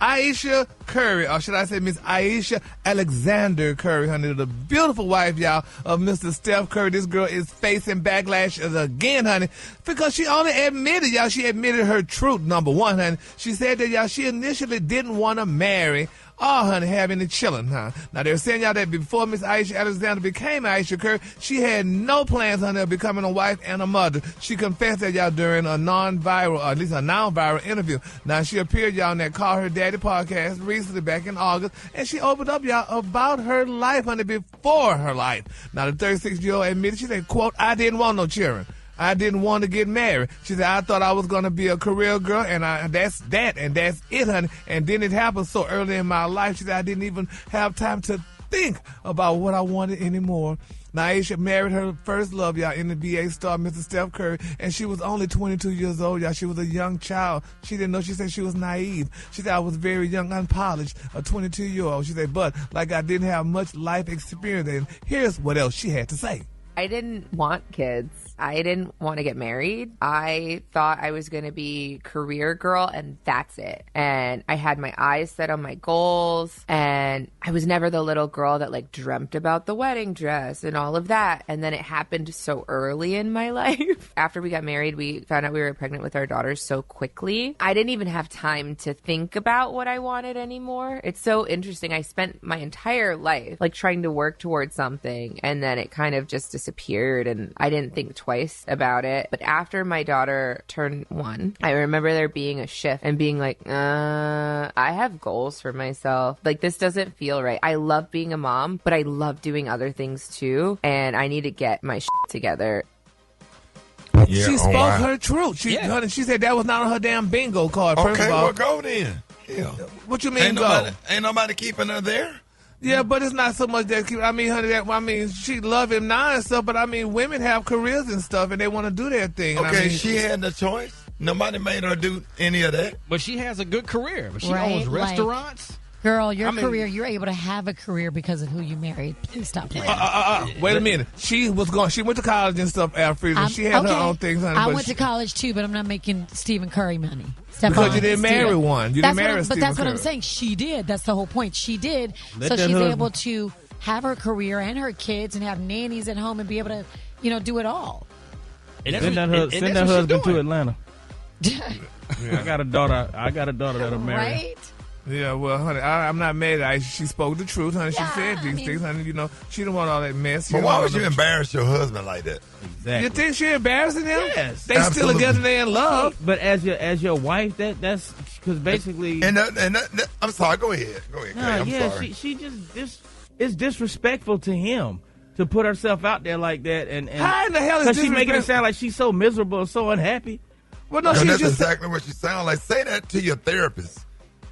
Ayesha Curry, or should I say Miss Ayesha Alexander Curry, honey, the beautiful wife, y'all, of Mr. Steph Curry. This girl is facing backlash again, honey, because she only admitted, y'all, she admitted her truth, number one, honey. She said that, y'all, she initially didn't want to marry honey, have any children, huh? Now, they're saying, y'all, that before Miss Ayesha Alexander became Ayesha Curry, she had no plans, honey, of becoming a wife and a mother. She confessed that, y'all, during a non-viral, or at least a non-viral interview. Now, she appeared, y'all, on that Call Her Daddy podcast recently back in August, and she opened up, y'all, about her life, honey, before her life. Now, the 36-year-old admitted, she said, quote, "I didn't want no children. I didn't want to get married." She said, "I thought I was going to be a career girl, and that's it, honey. And then it happened so early in my life." She said, "I didn't even have time to think about what I wanted anymore." Now, Ayesha married her first love, y'all, NBA star, Mr. Steph Curry, and she was only 22 years old, y'all. She was a young child. She didn't know. She said she was naive. She said, "I was very young, unpolished, a 22-year-old. She said, "But like I didn't have much life experience." And here's what else she had to say. I didn't want kids. I didn't want to get married. I thought I was going to be career girl, and that's it. And I had my eyes set on my goals, and I was never the little girl that like dreamt about the wedding dress and all of that. And then it happened so early in my life. After we got married, we found out we were pregnant with our daughters so quickly. I didn't even have time to think about what I wanted anymore. It's so interesting. I spent my entire life like trying to work towards something, and then it kind of just disappeared, and I didn't think twice about it. But after my daughter turned 1, I remember there being a shift and being like, I have goals for myself. Like, this doesn't feel right. I love being a mom, but I love doing other things too, and I need to get my shit together. Yeah, she spoke her truth. She said that was not on her damn bingo card. First of all, well, go then. Yeah. What you mean go? Ain't nobody keeping her there. Yeah, but it's not so much that. I mean, honey, she love him now and stuff, but I mean, women have careers and stuff, and they want to do their thing. Okay, she had the choice. Nobody made her do any of that. But she has a good career. She owns restaurants. Girl, your career, you're able to have a career because of who you married. Please stop playing. Wait a minute. She went to college and stuff, Alfreda. She had her own things, honey. I went to college too, but I'm not making Stephen Curry money. Because you didn't marry one. You didn't marry Stephen Curry. But that's what I'm saying. She did. That's the whole point. She did. So she's able to have her career and her kids and have nannies at home and be able to, do it all. Send that husband to Atlanta. I got a daughter that'll marry. Right? Yeah, well, honey, I'm not mad at her. She spoke the truth, honey. She said these things, honey. She didn't want all that mess. But why would you embarrass your husband like that? Exactly. You think she embarrassing him? Yes. They still together, they in love. But as your wife, that's because basically. And I'm sorry. Go ahead. I'm sorry. She just it's disrespectful to him to put herself out there like that. And how in the hell is because she's making it sound like she's so miserable and so unhappy. Well, no, that's exactly what she sounds like. Say that to your therapist.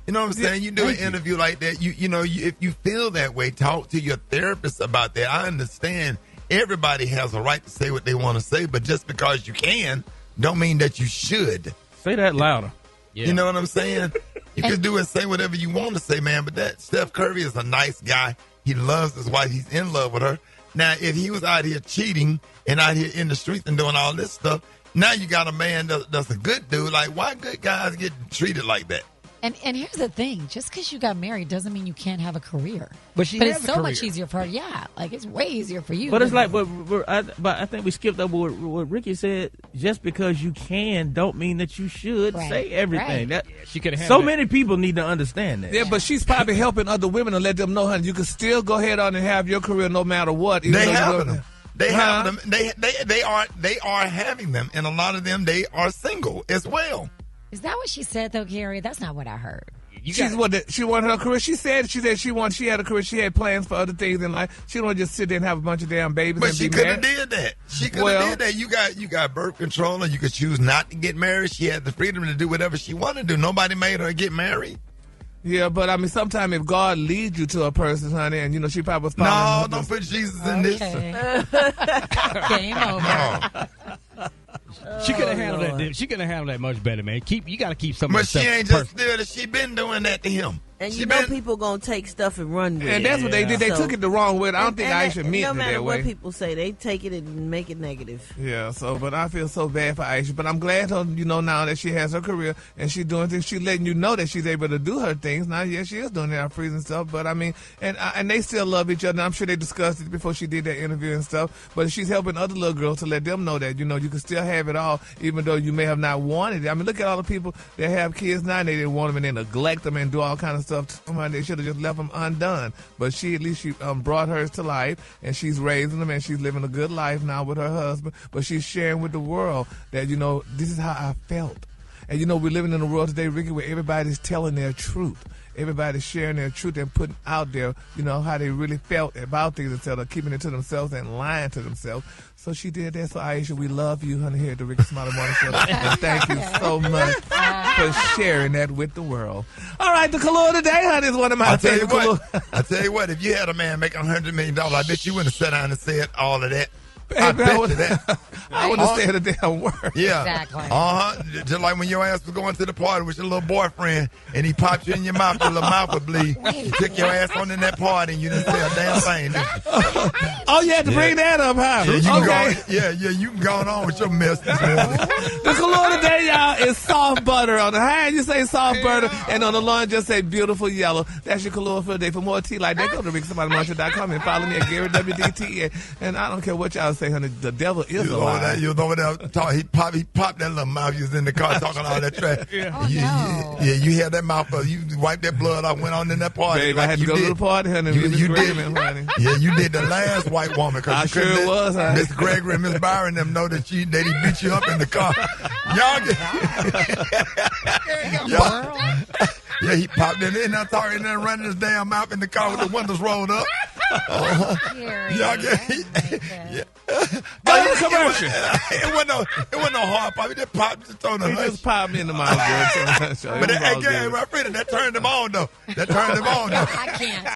You know what I'm saying? You do an interview like that. If you feel that way, talk to your therapist about that. I understand everybody has a right to say what they want to say, but just because you can, don't mean that you should. Say that louder. Yeah. You know what I'm saying? You can do and say whatever you want to say, man. But that Steph Curry is a nice guy. He loves his wife. He's in love with her. Now, if he was out here cheating and out here in the streets and doing all this stuff, now you got a man that's a good dude. Like, why good guys get treated like that? And here's the thing: just because you got married doesn't mean you can't have a career. But it's so much easier for her. Yeah, like it's way easier for you. But it's like, but I think we skipped over what Ricky said. Just because you can, don't mean that you should say everything. Right. She could have. So many people need to understand that. Yeah, but she's probably helping other women to let them know, honey, you can still go ahead on and have your career no matter what. They have them. They have them. They are having them, and a lot of them they are single as well. Is that what she said though, Gary? That's not what I heard. She wanted her career. She said she had a career. She had plans for other things in life. She don't want to just sit there and have a bunch of damn babies. But and she could have did that. She could have did that. You got birth control, and you could choose not to get married. She had the freedom to do whatever she wanted to do. Nobody made her get married. Yeah, but I mean, sometimes if God leads you to a person, honey, and she probably was following. No, don't put Jesus in this. Game over. She could have handled that. She could have handled that much better, man. You got to keep some. But she ain't just still. She been doing that to him. And you know people gonna take stuff and run with it. And that's what they did. They took it the wrong way. I don't think Ayesha meant it that way. No matter what people say, they take it and make it negative. Yeah, but I feel so bad for Ayesha. But I'm glad, now that she has her career and she's doing things. She's letting you know that she's able to do her things. Now, yes, she is doing that freezing stuff. But I mean, and they still love each other. And I'm sure they discussed it before she did that interview and stuff. But she's helping other little girls to let them know that, you can still have it all, even though you may have not wanted it. I mean, look at all the people that have kids now and they didn't want them and they neglect them and do all kind of stuff. They should have just left them undone. But she brought hers to life, and she's raising them, and she's living a good life now with her husband. But she's sharing with the world that, this is how I felt. And, we're living in a world today, Ricky, where everybody's telling their truth. Everybody's sharing their truth and putting out there, how they really felt about things instead of keeping it to themselves and lying to themselves. So she did that. So, Ayesha, we love you, honey, here at the Ricky Smiley Morning Show. And thank you so much for sharing that with the world. All right, the color today, honey, is one of my favorite colors. I tell you what, if you had a man making $100 million, I bet you wouldn't have sat down and said all of that. I bet you that. I wouldn't say a damn word. Yeah. Exactly. Just like when your ass was going to the party with your little boyfriend and he popped you in your mouth, your little mouth would bleed. You took your ass on in that party and you didn't say a damn thing. Oh, you had to bring that up, huh? You can go on with your mess this morning. The color today, y'all, is soft butter. On the high, you say soft butter, and on the lawn, just say beautiful yellow. That's your color for the day. For more tea like that, go to RickySmileyMorning.com and follow me at Gary WDT. And I don't care what y'all say, honey, the devil is a lie. You was over there talking. He popped that little mouth. You was in the car talking all that trash. You had that mouth. You wiped that blood off. Went on in that party. Babe, I had to go to the party, honey. You did, honey. Yeah, you did the last white woman. I sure was, honey. Miss Gregory and Miss Byron them know that he beat you up in the car. Yeah, he popped in there and talking and running his damn mouth in the car with the windows rolled up. Go to the commercial. It wasn't no hard pop. He just popped just on the hush. He just popped me in the mouth. But hey, my friend, that turned him on though. I can't.